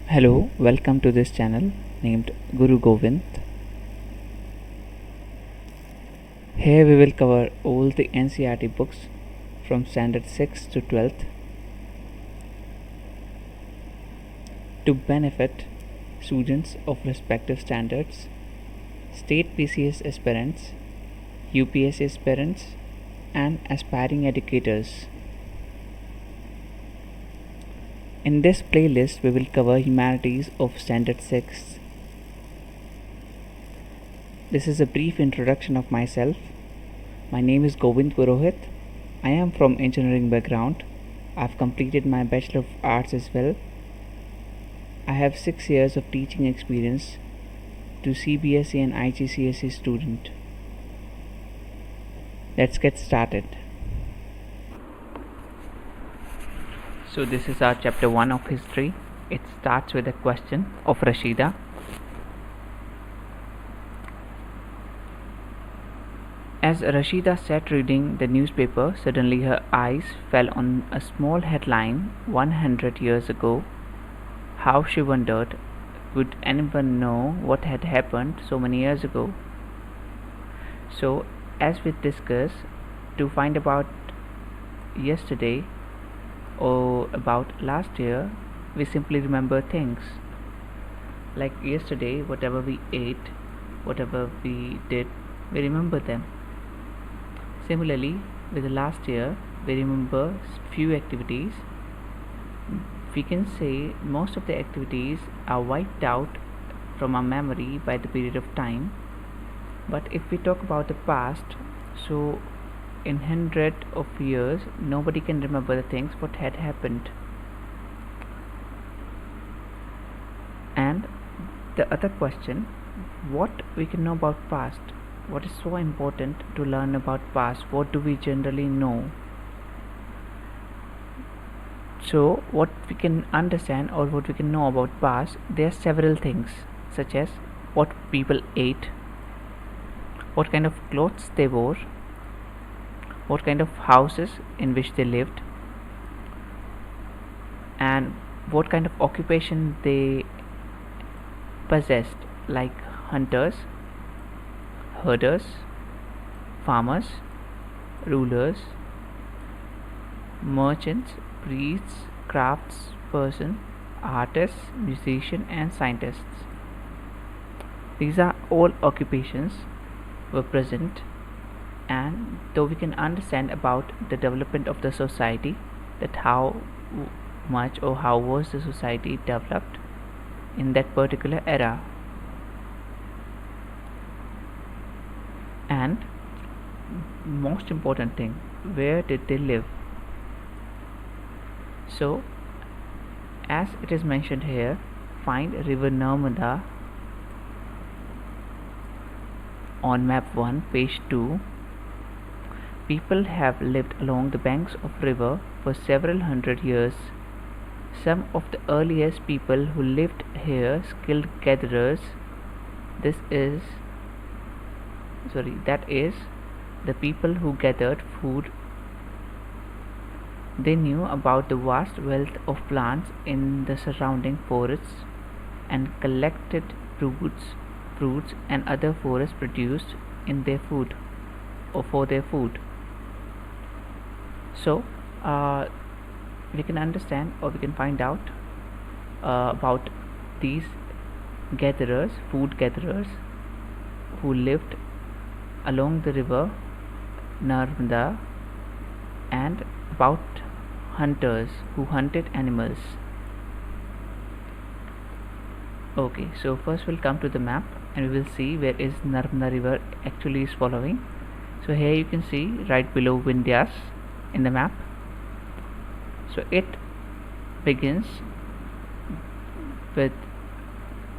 Hello, welcome to this channel named Guru Govind. Here we will cover all the NCERT books from standard 6 to 12th to benefit students of respective standards, state PCS aspirants, UPSC aspirants, and aspiring educators. In this playlist, we will cover humanities of standard 6. This is a brief introduction of myself. My name is Govind Purohit. I am from engineering background. I've completed my Bachelor of Arts as well. I have 6 years of teaching experience to CBSE and IGCSE student. Let's get started. So this is our chapter 1 of history. It starts with a question of Rashida. As Rashida sat reading the newspaper, suddenly her eyes fell on a small headline, 100 years ago. How, she wondered, would anyone know what had happened so many years ago? So, as we discuss, to find about yesterday or about last year, we simply remember things. Like yesterday, whatever we ate, whatever we did, we remember them. Similarly, with the last year, we remember few activities. We can say most of the activities are wiped out from our memory by the period of time. But if we talk about the past, so in 100 of years, nobody can remember the things what had happened. And the other question, what we can know about past? What is so important to learn about past? What do we generally know? So what we can understand or what we can know about past, there are several things, such as what people ate, what kind of clothes they wore, what kind of houses in which they lived, and what kind of occupation they possessed, like hunters, herders, farmers, rulers, merchants, priests, craftsperson, artists, musicians, and scientists. These are all occupations were present, and though we can understand about the development of the society, that how much or how was the society developed in that particular era. And most important thing, where did they live? So as it is mentioned here, find river Narmada on map 1, page 2. People have lived along the banks of river for several hundred years. Some of the earliest people who lived here, skilled gatherers, that is the people who gathered food. They knew about the vast wealth of plants in the surrounding forests and collected fruits and other forest produce in their food or for their food. So we can understand or we can find out about these gatherers, food gatherers, who lived along the river Narmada, and about hunters who hunted animals. Okay, so first we'll come to the map and we will see where is Narmada river actually is following. So here you can see right below Vindhyas in the map. So it begins with,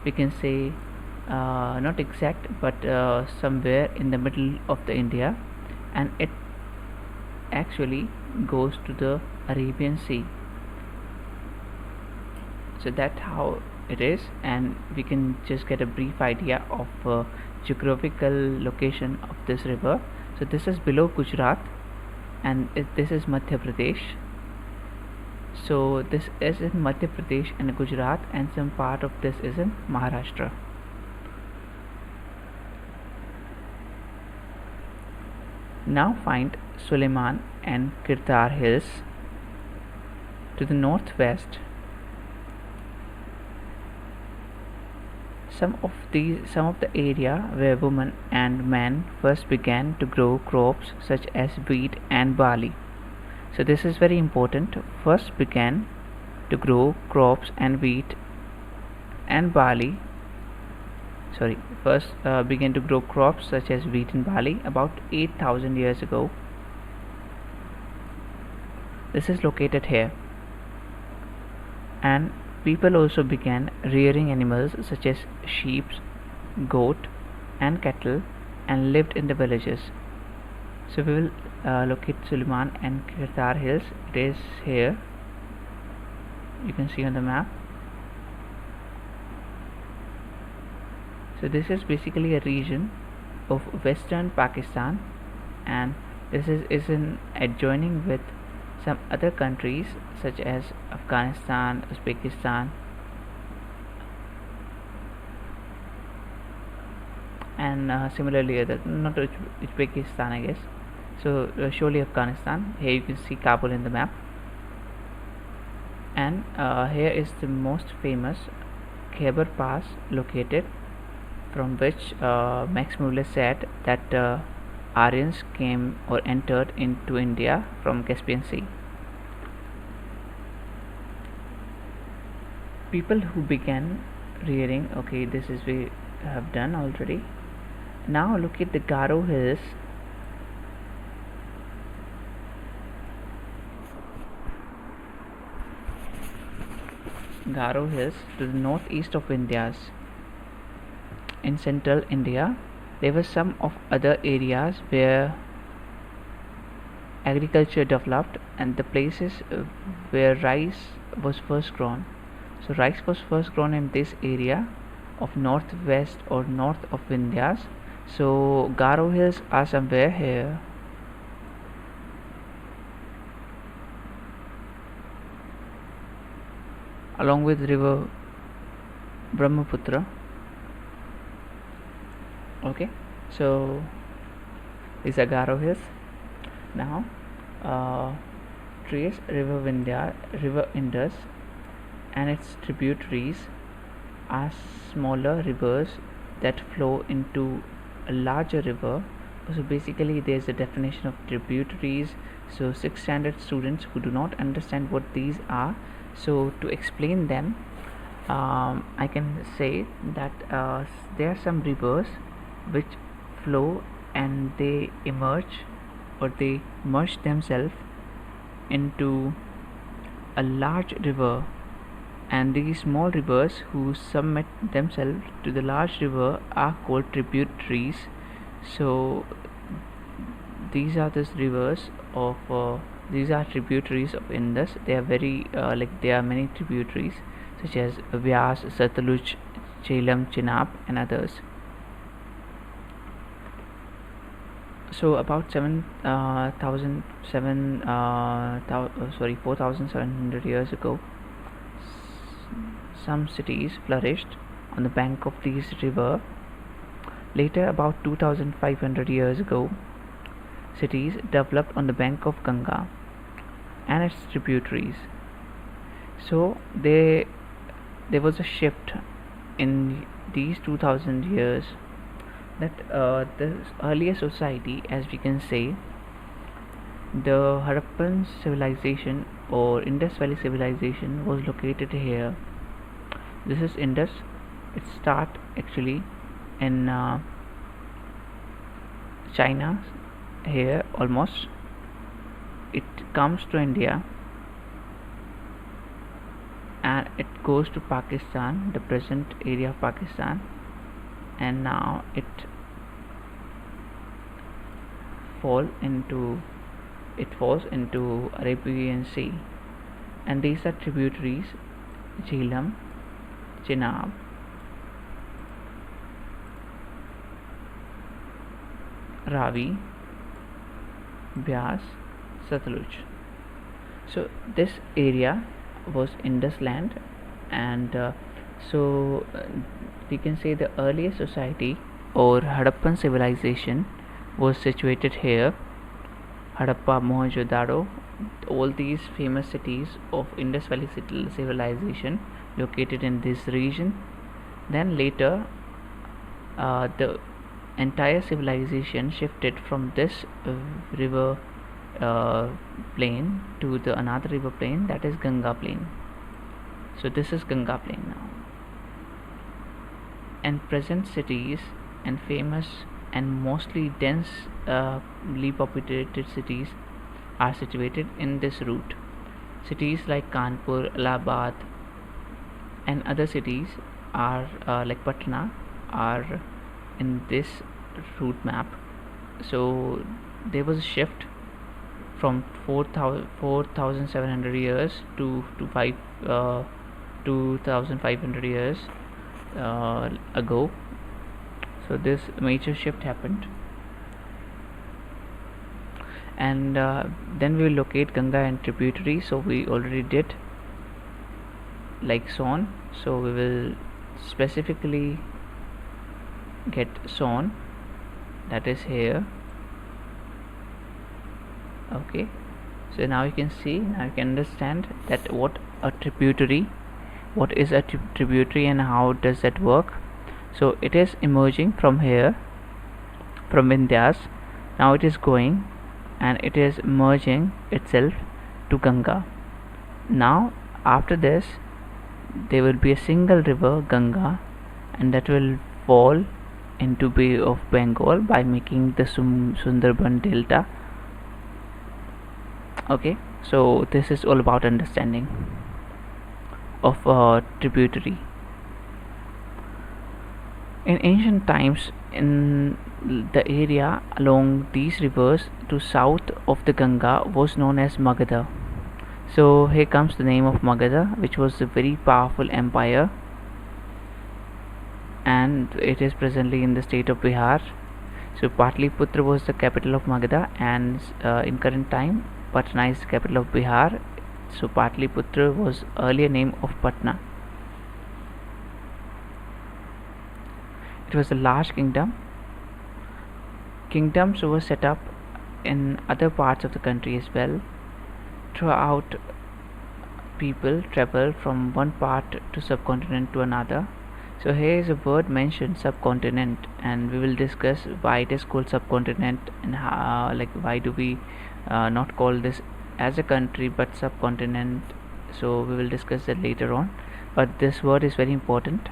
we can say, not exact, but somewhere in the middle of the India, and it actually goes to the Arabian Sea. So that's how it is, and we can just get a brief idea of geographical location of this river. So this is below Gujarat, and this is Madhya Pradesh. So this is in Madhya Pradesh and Gujarat, and some part of this is in Maharashtra. Now find Suleiman and Kirtar Hills. To the northwest, some of the area where women and men first began to grow crops such as wheat and barley. So this is very important. First began to grow crops and wheat and barley. First began to grow crops such as wheat and barley about 8,000 years ago. This is located here. And people also began rearing animals such as sheep, goat, and cattle, and lived in the villages. So we will locate Suleiman and Kirtar Hills. It is here. You can see on the map. So this is basically a region of western Pakistan, and this is in adjoining with some other countries such as Afghanistan, Uzbekistan, and similarly not Uzbekistan, I guess. So surely Afghanistan. Here you can see Kabul in the map, and here is the most famous Khyber Pass located, from which Max Muller said that Aryans came or entered into India from Caspian Sea. People who began rearing, okay, this is we have done already. Now look at the Garo Hills. Garo Hills to the northeast of India's. In central India, there were some of other areas where agriculture developed, and the places where rice was first grown. So rice was first grown in this area of northwest or north of Vindhyas. So Garo Hills are somewhere here. Along with river Brahmaputra. Okay, so these are Garo Hills. Now trace river Indus and its tributaries are smaller rivers that flow into a larger river. So basically there's a definition of tributaries. So 6th standard students who do not understand what these are, so to explain them, I can say that there are some rivers which flow and they emerge or they merge themselves into a large river, and these small rivers who submit themselves to the large river are called tributaries. So these are tributaries of Indus. They are very there are many tributaries such as Vyas, Satluj, Jhelum, Chenab, and others. So about 4,700 years ago, some cities flourished on the bank of this river. Later, about 2,500 years ago, cities developed on the bank of Ganga and its tributaries. So there was a shift in these 2,000 years, that the earlier society, as we can say, the Harappan civilization or Indus Valley civilization was located here. This is Indus. It starts actually in China here almost. It comes to India and it goes to Pakistan, the present area of Pakistan, and now it falls into Arabian Sea, and these are tributaries: Jhelum, Chenab, Ravi, Vyas, Satluj. So this area was Indus land, and we can say the earliest society or Harappan civilization was situated here. Harappa, Mohenjo-daro, all these famous cities of Indus Valley civilization located in this region. Then later, the entire civilization shifted from this river uh, plain to the another river plain, that is Ganga plain. So this is Ganga plain now. And present cities and famous and mostly densely populated cities are situated in this route. Cities like Kanpur, Allahabad, and other cities are like Patna are in this route map. So there was a shift from 4,700 years to 2,500 years ago. So this major shift happened, and then we will locate Ganga and tributaries. So we already did like Son, so we will specifically get Son, that is here. Okay, so now you can see, now you can understand that what is a tributary and how does that work. So it is emerging from here, from Vindhyas. Now it is going and it is merging itself to Ganga. Now after this there will be a single river, Ganga, and that will fall into Bay of Bengal by making the Sundarban Delta. Okay, so this is all about understanding of tributary. In ancient times, in the area along these rivers to south of the Ganga was known as Magadha. So here comes the name of Magadha, which was a very powerful empire, and it is presently in the state of Bihar. So Patliputra was the capital of Magadha, and in current time Patna is the capital of Bihar. So Patliputra was earlier name of Patna. It was a large kingdom. Kingdoms were set up in other parts of the country as well. Throughout, people travel from one part to subcontinent to another. So here is a word mentioned, subcontinent, and we will discuss why it is called subcontinent and how, like why do we not call this as a country but subcontinent. So we will discuss that later on, but this word is very important,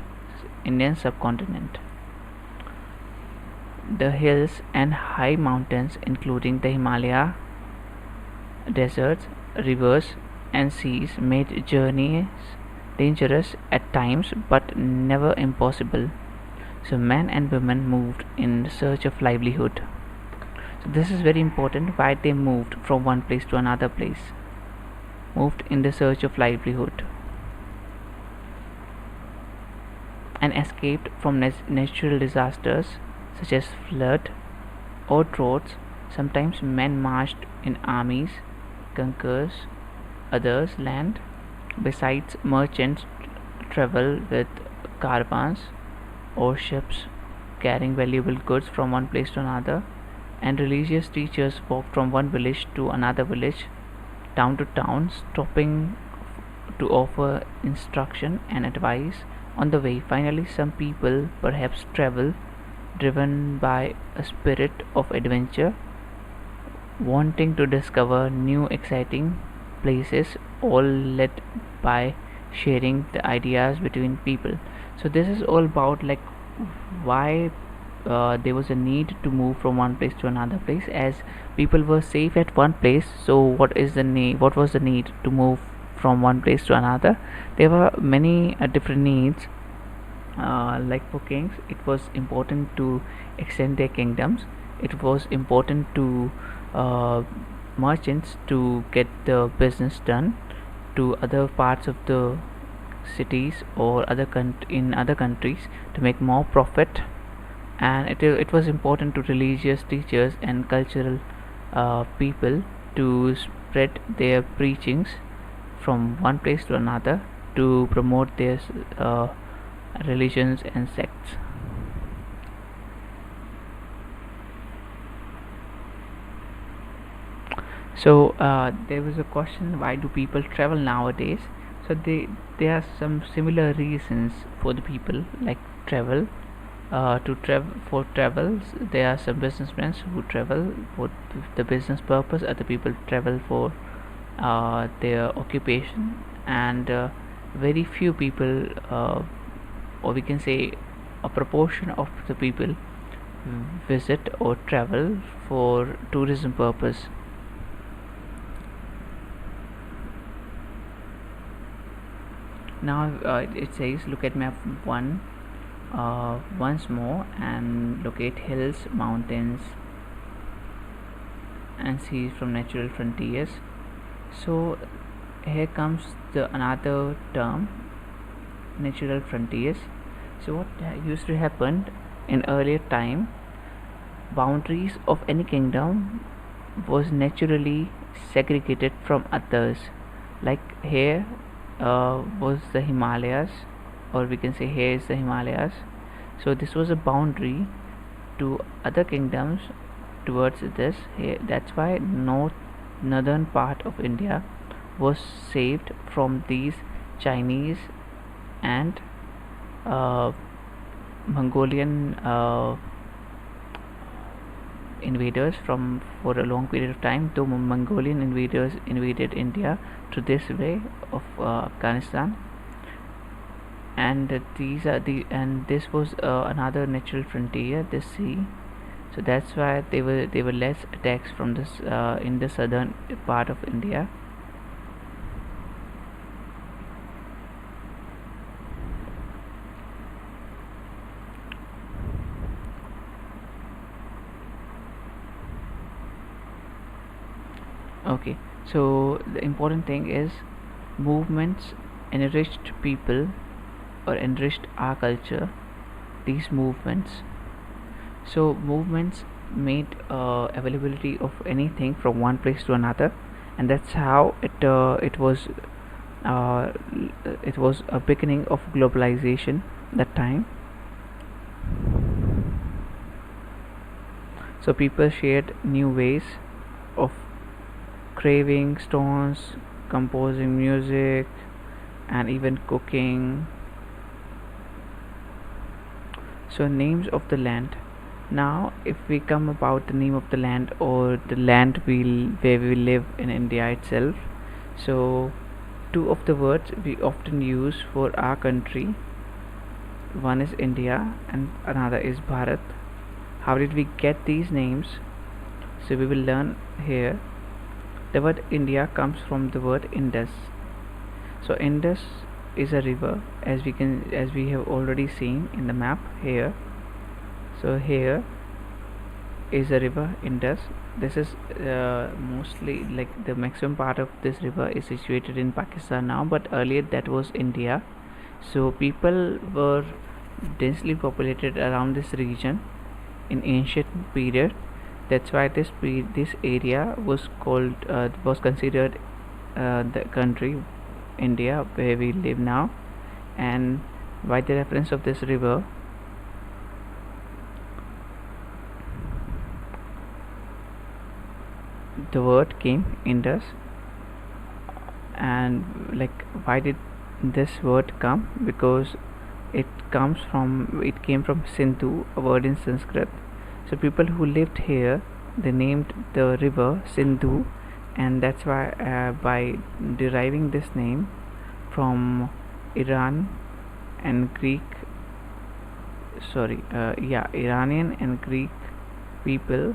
Indian subcontinent. The hills and high mountains including the Himalaya, deserts, rivers and seas made journeys dangerous at times but never impossible. So men and women moved in search of livelihood. So this is very important, why they moved from one place to another place. Moved in the search of livelihood and escaped from natural disasters such as flood or droughts. Sometimes men marched in armies, conquers others' land. Besides, merchants travel with caravans or ships carrying valuable goods from one place to another, and religious teachers walked from one village to another village, town to town, stopping to offer instruction and advice on the way. Finally, some people perhaps travel driven by a spirit of adventure, wanting to discover new exciting places, all led by sharing the ideas between people. So this is all about like why there was a need to move from one place to another place, as people were safe at one place. So what was the need to move from one place to another? There were many different needs. Like for kings, it was important to extend their kingdoms. It was important to merchants to get the business done to other parts of the cities or in other countries to make more profit. And it was important to religious teachers and cultural people to spread their preachings from one place to another to promote their religions and sects. So there was a question, why do people travel nowadays? So there are some similar reasons for the people like travel. To travel for travels, there are some businessmen who travel for the business purpose. Other people travel for their occupation, and very few people, or we can say a proportion of the people, visit or travel for tourism purpose. Now it says, look at map 1 once more and locate hills, mountains and seas from natural frontiers. So here comes the another term, natural frontiers. So what used to happen in earlier time, boundaries of any kingdom was naturally segregated from others. Like here was the Himalayas, or we can say here is the Himalayas. So this was a boundary to other kingdoms towards this here. That's why northern part of India was saved from these Chinese and Mongolian invaders for a long period of time. Though Mongolian invaders invaded India through this way of Afghanistan, and these are and this was another natural frontier, this sea. So that's why they were less attacks from this in the southern part of India. Okay, so the important thing is movements enriched people or enriched our culture. These movements, so movements made availability of anything from one place to another, and that's how it was a beginning of globalization that time. So people shared new ways of craving stones, composing music, and even cooking. So names of the land. Now if we come about the name of the land, or the land where we live in India itself, so two of the words we often use for our country, one is India and another is Bharat. How did we get these names? So we will learn here. The word India comes from the word Indus. So Indus is a river, as we have already seen in the map here. So here is a river Indus. This is mostly, like, the maximum part of this river is situated in Pakistan now, but earlier that was India. So people were densely populated around this region in ancient period. That's why this area was considered the country India where we live now. And by the reference of this river, the word came Indus. And like, why did this word come? Because it came from Sindhu, a word in Sanskrit. So people who lived here, they named the river Sindhu, and that's why by deriving this name from Iranian and Greek people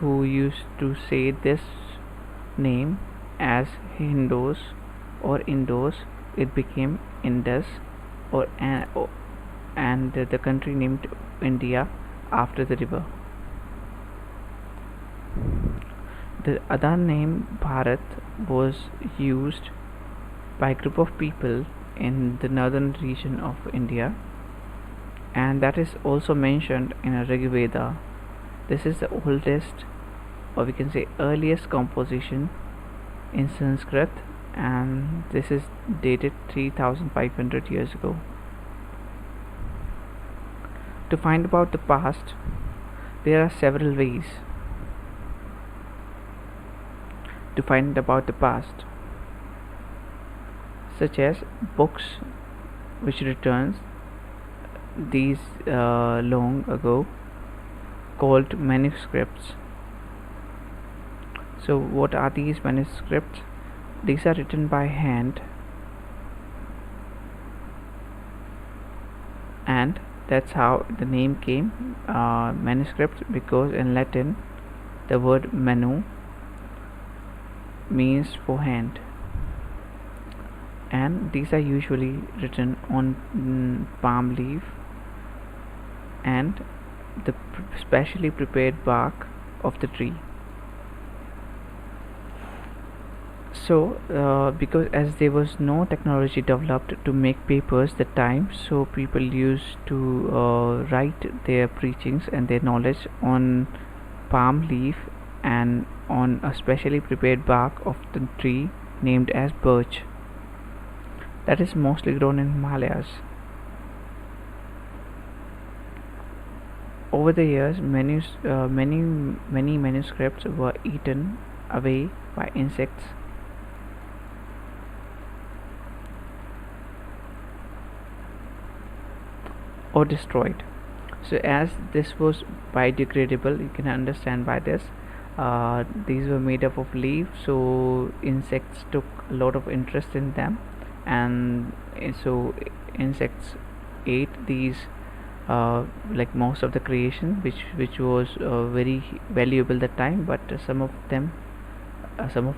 who used to say this name as Hindus or Indos, it became Indus, and the country named India after the river. The other name Bharat was used by a group of people in the northern region of India, and that is also mentioned in a Rig Veda. This is the oldest, or we can say earliest composition in Sanskrit, and this is dated 3500 years ago. To find about the past, there are several ways to find about the past, such as books which returns these long ago, called manuscripts. So what are these manuscripts? These are written by hand, and that's how the name came, manuscript, because in Latin the word manu means for hand, and these are usually written on palm leaf and the specially prepared bark of the tree. So because as there was no technology developed to make papers that time, so people used to write their preachings and their knowledge on palm leaf and on a specially prepared bark of the tree named as birch, that is mostly grown in Himalayas. Over the years, many manuscripts were eaten away by insects or destroyed. So as this was biodegradable, you can understand by this, these were made up of leaves, so insects took a lot of interest in them, and so insects ate these, like most of the creation, which was very valuable that time. But some of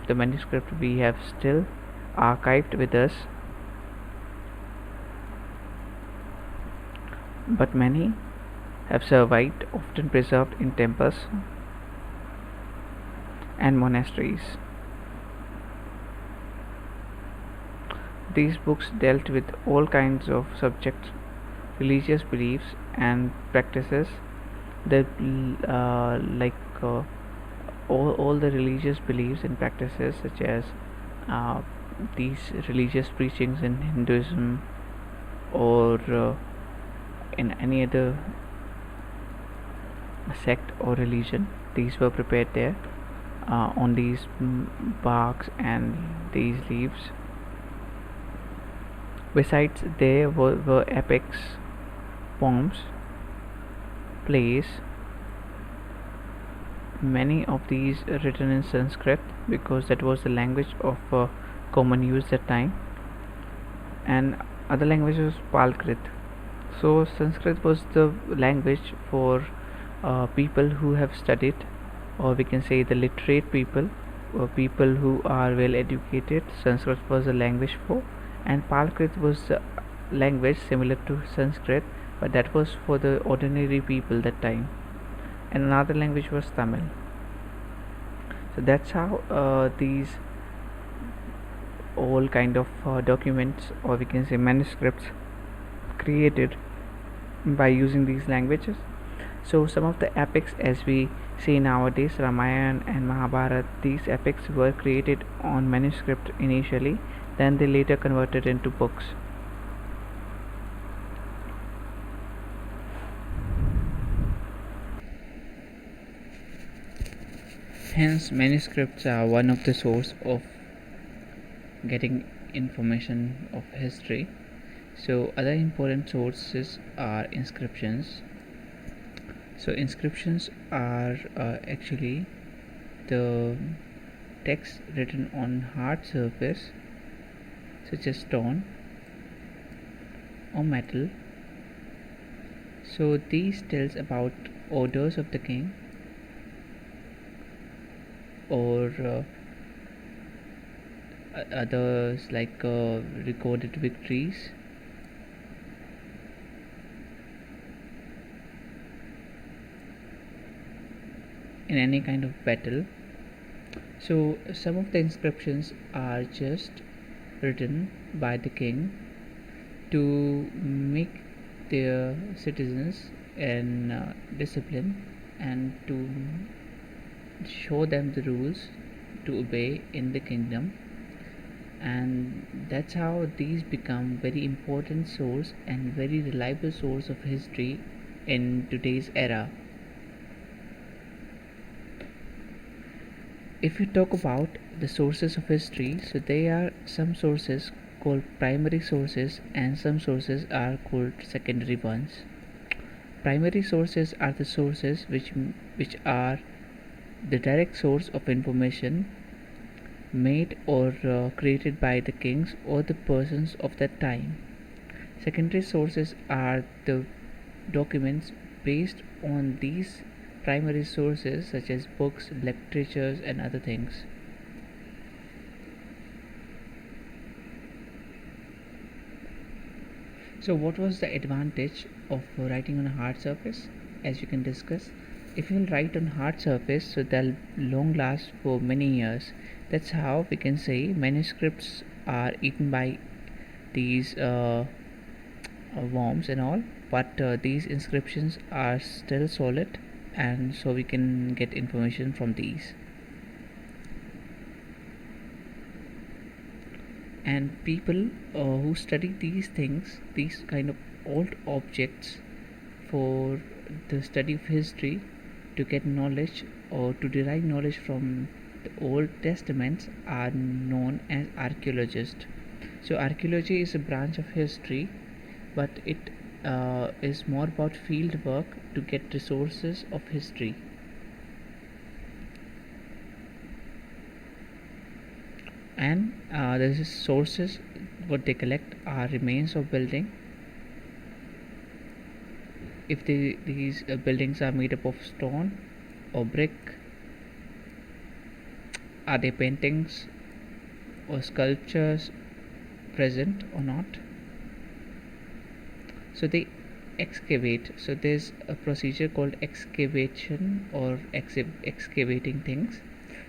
the manuscript we have still archived with us, but many have survived, often preserved in temples and monasteries. These books dealt with all kinds of subjects, religious beliefs and practices, that all the religious beliefs and practices, such as these religious preachings in Hinduism or in any other sect or religion. These were prepared there on these barks and these leaves. Besides, there were epics, poems, plays, many of these written in Sanskrit, because that was the language of common use that time, and other language was Palkrit. So Sanskrit was the language for people who have studied, or we can say the literate people, or people who are well educated. Sanskrit was the language for, and Palkrit was the language similar to Sanskrit, but that was for the ordinary people that time. And another language was Tamil. So that's how these all kind of documents, or we can say manuscripts, created by using these languages. So some of the epics, as we see nowadays, Ramayana and Mahabharata, these epics were created on manuscript initially, then they later converted into books. Hence manuscripts are one of the source of getting information of history. So other important sources are inscriptions. So inscriptions are actually the text written on hard surface, such as stone or metal. So these tells about orders of the king, or others like recorded victories, in any kind of battle. So some of the inscriptions are just written by the king to make their citizens in discipline, and to show them the rules to obey in the kingdom, and that's how these become very important source and very reliable source of history in today's era. If you talk about the sources of history, so there are some sources called primary sources and some sources are called secondary ones. Primary sources are the sources which are the direct source of information made or created by the kings or the persons of that time. Secondary sources are the documents based on these primary sources, such as books, literatures, and other things. So, what was the advantage of writing on a hard surface? As you can discuss, if you will write on hard surface, so they'll long last for many years. That's how we can say manuscripts are eaten by these worms and all, but these inscriptions are still solid, and so we can get information from these. And people who study these things, these kind of old objects, for the study of history, to get knowledge or to derive knowledge from the Old Testaments, are known as archaeologists. So archaeology is a branch of history, but it is more about field work to get resources of history. And the sources what they collect are remains of building. If these buildings are made up of stone or brick, are they paintings or sculptures present or not? So they excavate. So there's a procedure called excavation or excavating things.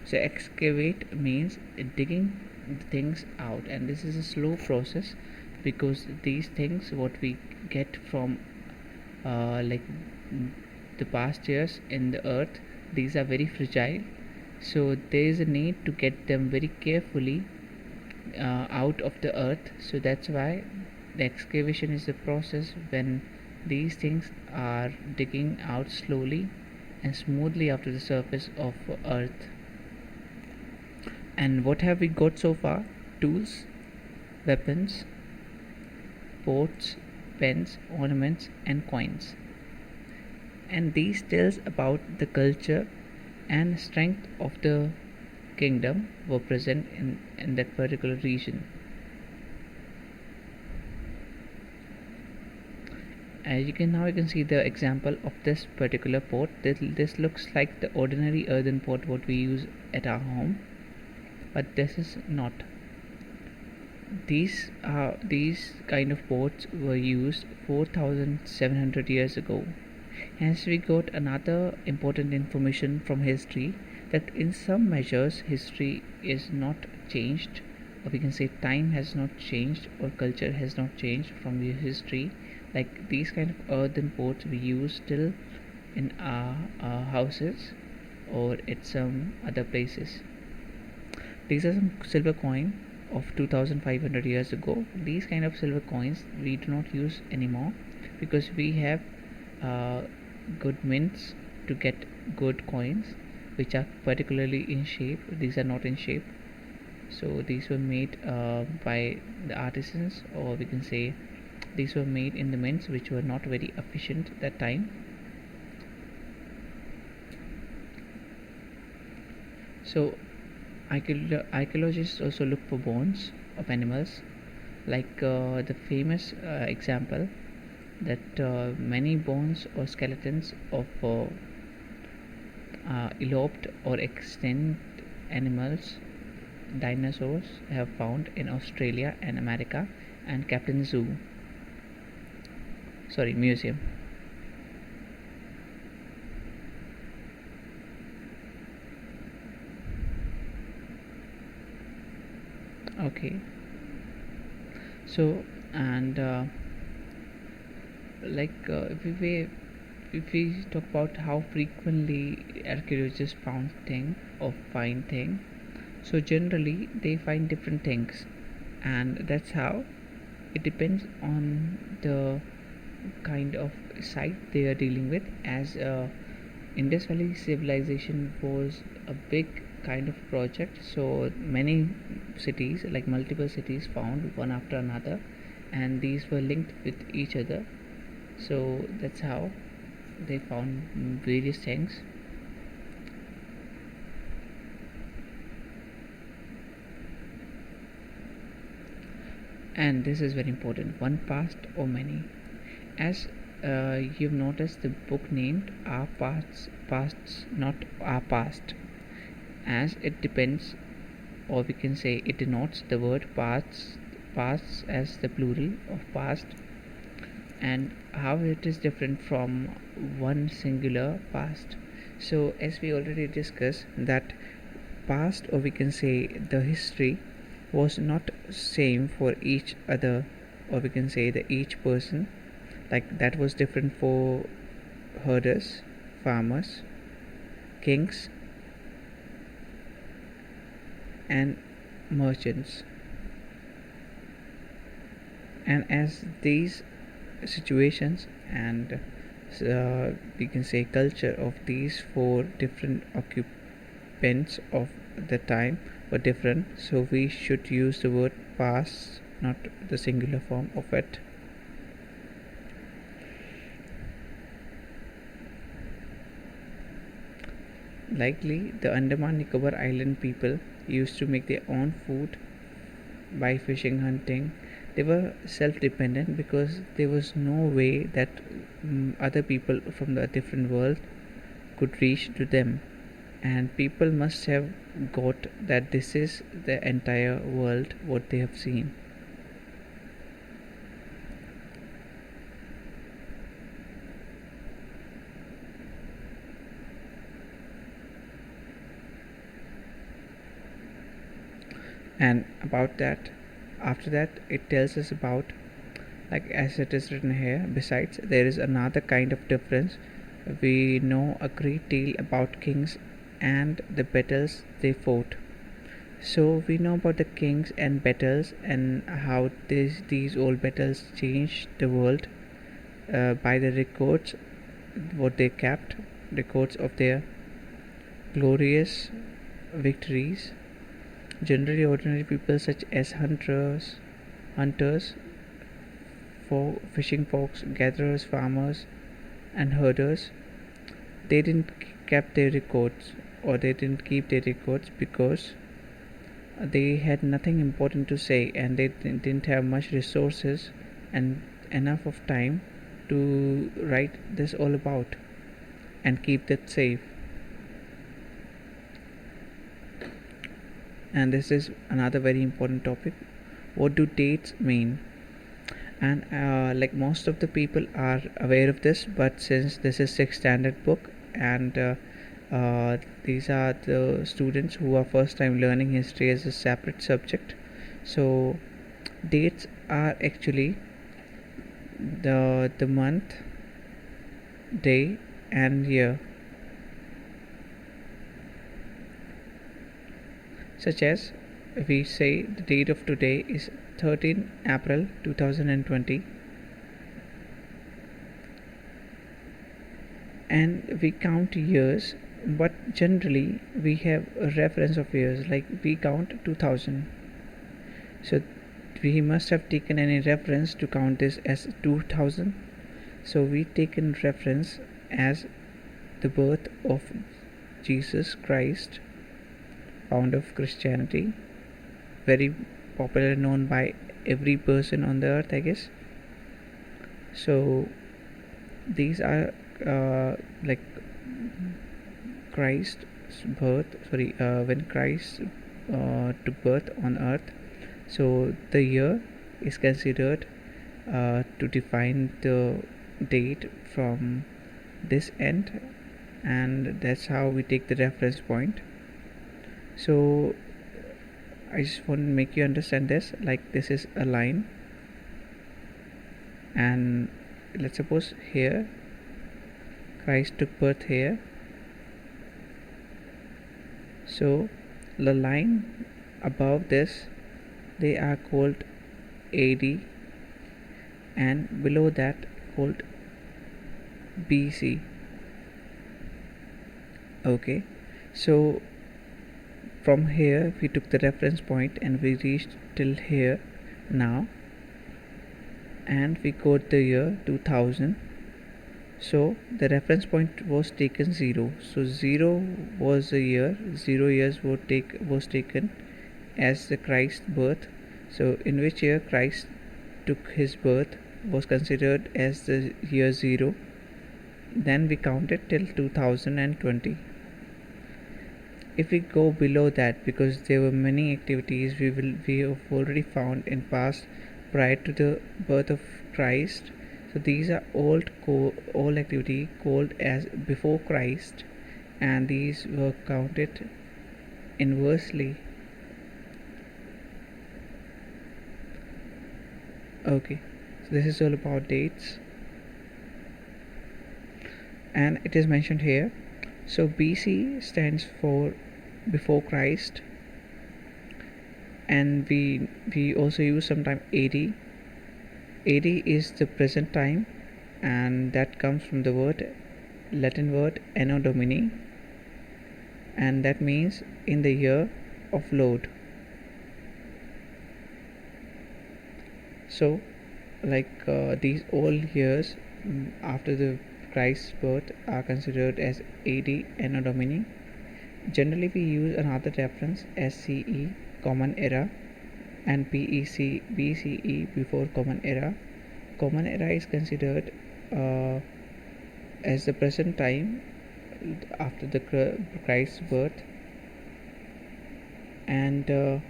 So excavate means digging things out, and this is a slow process because these things what we get from like the past years in the earth, these are very fragile, so there is a need to get them very carefully out of the earth. So that's why the excavation is the process when these things are digging out slowly and smoothly after the surface of earth. And what have we got so far? Tools, weapons, pots, pens, ornaments, and coins. And these tells about the culture and strength of the kingdom were present in that particular region. As you can see the example of this particular pot. This looks like the ordinary earthen pot what we use at our home, but this is not. These kind of pots were used 4,700 years ago. Hence we got another important information from history, that in some measures history is not changed, or we can say time has not changed or culture has not changed from the history. Like these kind of earthen pots we use still in our houses or at some other places. These are some silver coin of 2500 years ago. These kind of silver coins we do not use anymore because we have good mints to get good coins which are particularly in shape. These are not in shape, so these were made by the artisans, or we can say these were made in the mints which were not very efficient at that time. So archaeologists also look for bones of animals, like the famous example that many bones or skeletons of eloped or extinct animals, dinosaurs, have found in Australia and America and Captain Museum. Okay, so and if we talk about how frequently archaeologists find thing, So generally they find different things, and that's how it depends on the kind of site they are dealing with. As Indus Valley civilization was a big kind of project, so many cities, like multiple cities, found one after another, and these were linked with each other. So that's how they found various things. And this is very important: one past or many. As you've noticed, the book named Our Pasts, not Our Past, as it depends, or we can say it denotes the word pasts as the plural of past, and how it is different from one singular past. So as we already discussed, that past, or we can say the history, was not same for each other, or we can say that each person, like that was different for herders, farmers, kings, and merchants. And as these situations and we can say culture of these four different occupants of the time were different, so we should use the word past, not the singular form of it. Likely the Andaman Nicobar Island people used to make their own food by fishing, hunting. They were self-dependent because there was no way that other people from the different world could reach to them, and people must have got that this is the entire world what they have seen. And about that, after that it tells us about, like as it is written here, besides there is another kind of difference. We know a great deal about kings and the battles they fought. So we know about the kings and battles, and how these old battles changed the world by the records what they kept, records of their glorious victories. Generally ordinary people such as hunters, fishing folks, gatherers, farmers, and herders, they didn't keep their records, or they didn't keep their records because they had nothing important to say, and they didn't have much resources and enough of time to write this all about and keep that safe. And this is another very important topic: what do dates mean? And like most of the people are aware of this, but since this is 6th standard book, and these are the students who are first time learning history as a separate subject, so dates are actually the month, day, and year. Such as, we say the date of today is 13 April 2020, and we count years, but generally we have a reference of years, like we count 2000. So we must have taken any reference to count this as 2000. So we take in reference as the birth of Jesus Christ, founder of Christianity, very popular, known by every person on the earth, I guess. So these are like Christ's birth, when Christ took birth on earth. So the year is considered to define the date from this end, and that's how we take the reference point. So I just want to make you understand this, like this is a line, and let's suppose here Christ took birth here. So The line above this, they are called AD, and below that called BC. Okay, so from here we took the reference point and we reached till here now, and we got the year 2000. So the reference point was taken 0. So 0 was the year, 0 years was taken as the Christ birth. So in which year Christ took his birth was considered as the year 0. Then we counted till 2020. If we go below that, because there were many activities we have already found in past prior to the birth of Christ. So these are all activity called as before Christ, and these were counted inversely. Okay, so this is all about dates, and it is mentioned here. So BC stands for before Christ, and we also use sometime AD. AD is the present time, and that comes from the Latin word Anno Domini, and that means in the year of Lord. So these all years after the Christ's birth are considered as AD, Anno Domini. Generally we use another reference SCE, Common Era, and BCE, before Common Era. Common Era is considered as the present time after the Christ's birth, and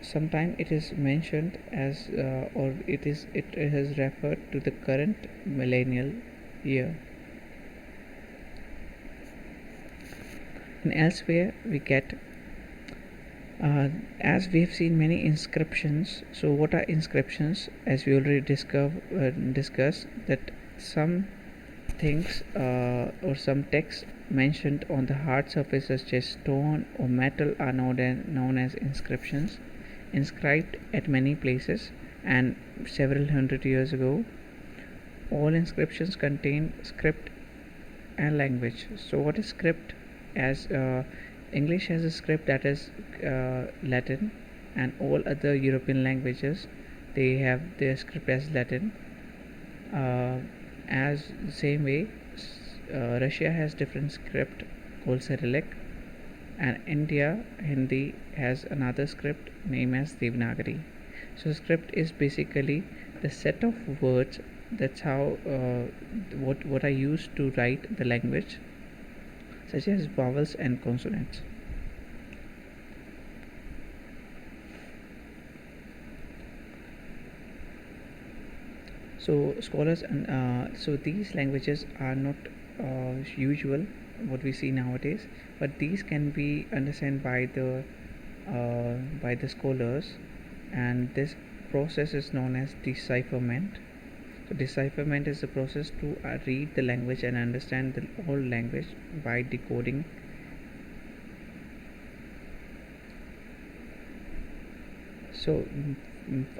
sometimes it is mentioned as it has referred to the current millennial year. And elsewhere we get as we have seen many inscriptions. So what are inscriptions? As we already discussed that some things or some texts mentioned on the hard surface such as stone or metal are known as inscriptions, inscribed at many places and several hundred years ago. All inscriptions contain script and language. So what is script? As English has a script that is Latin, and all other European languages they have their script as Latin. As the same way, Russia has different script called Cyrillic, and India Hindi has another script named as Devanagari. So script is basically the set of words. That's how what I use to write the language, such as vowels and consonants. So scholars and so these languages are not usual what we see nowadays, but these can be understood by the scholars, and this process is known as decipherment. So decipherment is the process to read the language and understand the whole language by decoding. So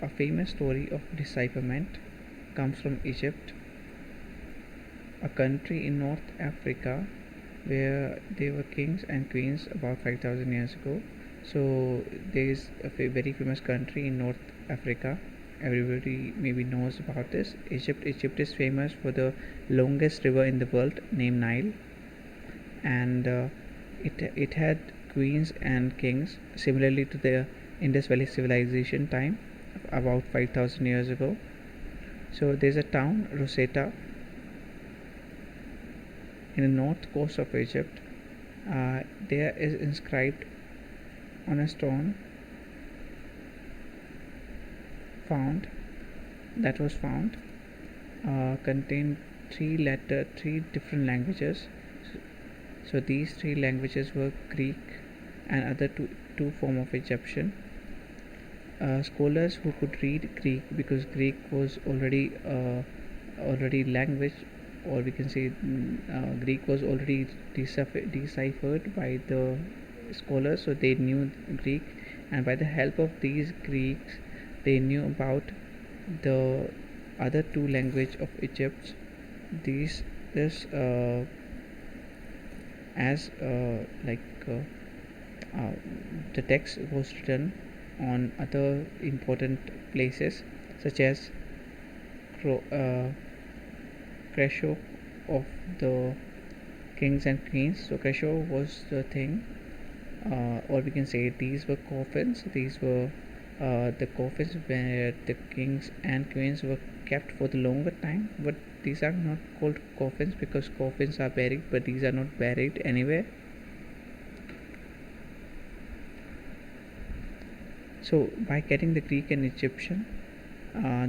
a famous story of decipherment comes from Egypt, a country in North Africa where there were kings and queens about 5,000 years ago. So there is a very famous country in North Africa. Everybody maybe knows about this. Egypt is famous for the longest river in the world named Nile, and it had queens and kings similarly to the Indus Valley civilization time about 5,000 years ago. So there's a town Rosetta in the north coast of Egypt. There is inscribed on a stone found contained three different languages. So these three languages were Greek and other two form of Egyptian. Scholars who could read Greek, because Greek was already language, or we can say Greek was already deciphered by the scholars, so they knew Greek, and by the help of these Greeks, they knew about the other two language of Egypt. These this as uh, the text was written on other important places such as Cresho of the kings and queens. So Cresho was the thing, or we can say these were coffins. These were the coffins where the kings and queens were kept for the longer time. But these are not called coffins because coffins are buried, but these are not buried anywhere. So by getting the Greek and Egyptian,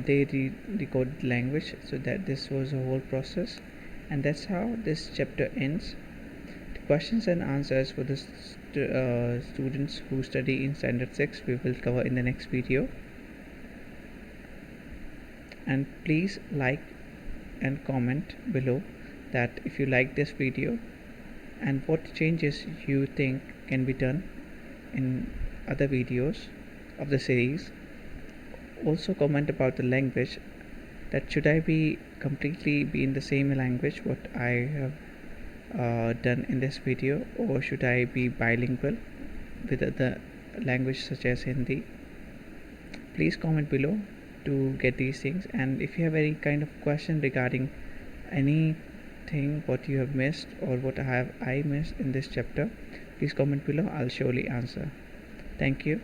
they recorded language, so that this was a whole process, and that's how this chapter ends. The questions and answers for the students who study in standard 6 we will cover in the next video. And please like and comment below that if you like this video and what changes you think can be done in other videos of the series. Also comment about the language, that should I be completely be in the same language what I have done in this video, or should I be bilingual with other language such as Hindi. Please comment below to get these things, and if you have any kind of question regarding anything what you have missed or what I missed in this chapter, please comment below. I'll surely answer. Thank you.